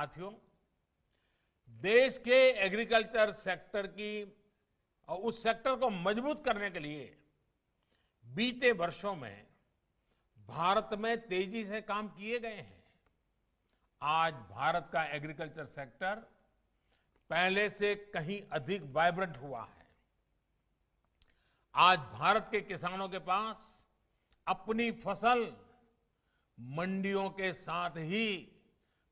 साथियों, देश के एग्रीकल्चर सेक्टर की और उस सेक्टर को मजबूत करने के लिए बीते वर्षों में भारत में तेजी से काम किए गए हैं। आज भारत का एग्रीकल्चर सेक्टर पहले से कहीं अधिक वाइब्रेंट हुआ है। आज भारत के किसानों के पास अपनी फसल मंडियों के साथ ही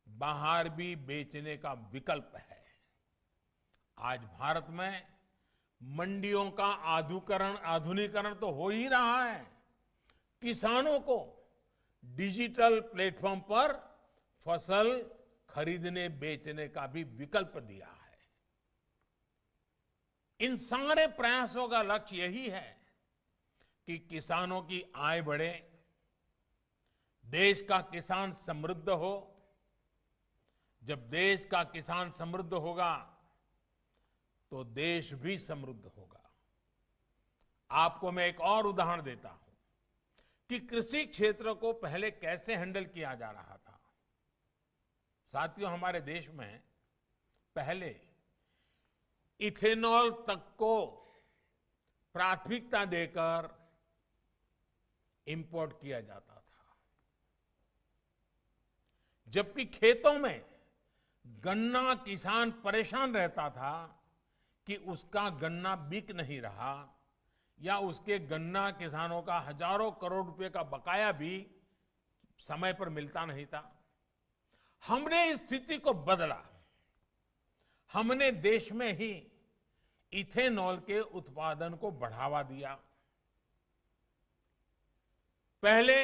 बाहर भी बेचने का विकल्प है। आज भारत में मंडियों का आधुनिकीकरण तो हो ही रहा है। किसानों को डिजिटल प्लेटफॉर्म पर फसल खरीदने बेचने का भी विकल्प दिया है। इन सारे प्रयासों का लक्ष्य यही है कि किसानों की आय बढ़े, देश का किसान समृद्ध हो। जब देश का किसान समृद्ध होगा तो देश भी समृद्ध होगा। आपको मैं एक और उदाहरण देता हूं कि कृषि क्षेत्र को पहले कैसे हैंडल किया जा रहा था। साथियों, हमारे देश में पहले इथेनॉल तक को प्राथमिकता देकर इंपोर्ट किया जाता था, जबकि खेतों में गन्ना किसान परेशान रहता था कि उसका गन्ना बिक नहीं रहा या उसके गन्ना किसानों का हजारों करोड़ रुपए का बकाया भी समय पर मिलता नहीं था। हमने इस स्थिति को बदला। हमने देश में ही इथेनॉल के उत्पादन को बढ़ावा दिया। पहले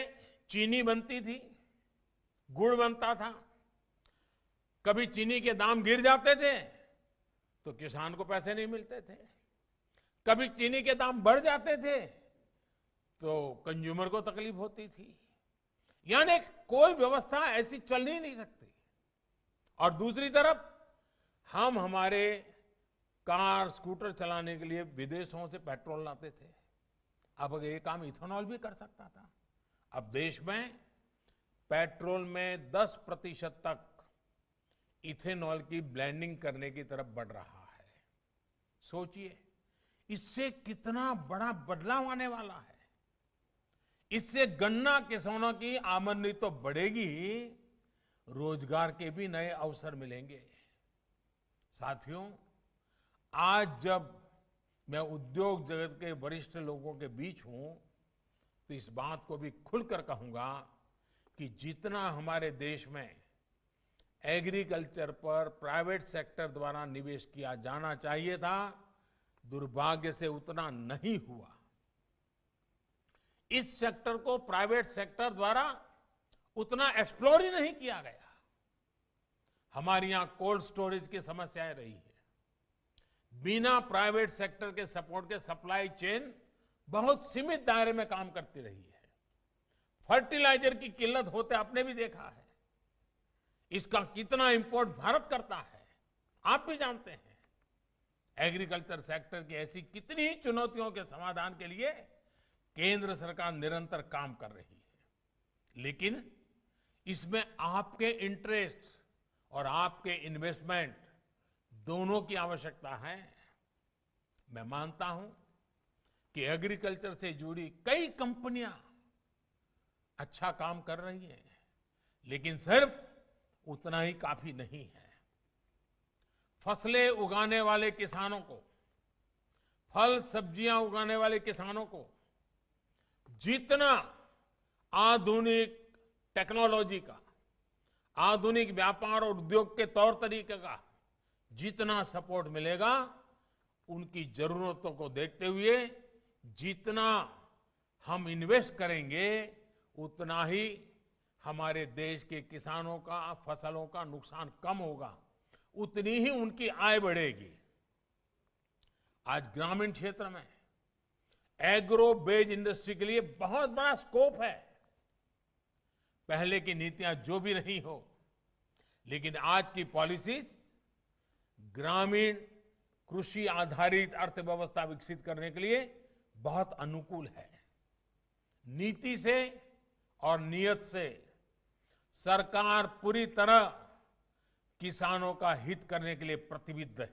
चीनी बनती थी, गुड़ बनता था। कभी चीनी के दाम गिर जाते थे तो किसान को पैसे नहीं मिलते थे। कभी चीनी के दाम बढ़ जाते थे तो कंज्यूमर को तकलीफ होती थी। यानी कोई व्यवस्था ऐसी चल ही नहीं सकती। और दूसरी तरफ हम हमारे कार स्कूटर चलाने के लिए विदेशों से पेट्रोल लाते थे। अब ये काम इथेनॉल भी कर सकता था। अब देश में पेट्रोल में 10% तक इथेनॉल की ब्लेंडिंग करने की तरफ बढ़ रहा है। सोचिए, इससे कितना बड़ा बदलाव आने वाला है। इससे गन्ना किसानों की आमदनी तो बढ़ेगी ही, रोजगार के भी नए अवसर मिलेंगे। साथियों, आज जब मैं उद्योग जगत के वरिष्ठ लोगों के बीच हूं तो इस बात को भी खुलकर कहूंगा कि जितना हमारे देश में एग्रीकल्चर पर प्राइवेट सेक्टर द्वारा निवेश किया जाना चाहिए था, दुर्भाग्य से उतना नहीं हुआ। इस सेक्टर को प्राइवेट सेक्टर द्वारा उतना एक्सप्लोर ही नहीं किया गया। हमारे यहां कोल्ड स्टोरेज की समस्याएं रही है। बिना प्राइवेट सेक्टर के सपोर्ट के सप्लाई चेन बहुत सीमित दायरे में काम करती रही है। फर्टिलाइजर की किल्लत होते आपने भी देखा है। इसका कितना इंपोर्ट भारत करता है, आप भी जानते हैं। एग्रीकल्चर सेक्टर की ऐसी कितनी ही चुनौतियों के समाधान के लिए केंद्र सरकार निरंतर काम कर रही है। लेकिन इसमें आपके इंटरेस्ट और आपके इन्वेस्टमेंट दोनों की आवश्यकता है। मैं मानता हूं कि एग्रीकल्चर से जुड़ी कई कंपनियां अच्छा काम कर रही हैं, लेकिन सिर्फ उतना ही काफी नहीं है। फसलें उगाने वाले किसानों को, फल सब्जियां उगाने वाले किसानों को जितना आधुनिक टेक्नोलॉजी का, आधुनिक व्यापार और उद्योग के तौर तरीके का जितना सपोर्ट मिलेगा, उनकी जरूरतों को देखते हुए जितना हम इन्वेस्ट करेंगे, उतना ही हमारे देश के किसानों का फसलों का नुकसान कम होगा, उतनी ही उनकी आय बढ़ेगी। आज ग्रामीण क्षेत्र में एग्रो बेस्ड इंडस्ट्री के लिए बहुत बड़ा स्कोप है। पहले की नीतियां जो भी रही हो, लेकिन आज की पॉलिसीज ग्रामीण कृषि आधारित अर्थव्यवस्था विकसित करने के लिए बहुत अनुकूल है। नीति से और नियत से सरकार पूरी तरह किसानों का हित करने के लिए प्रतिबद्ध है।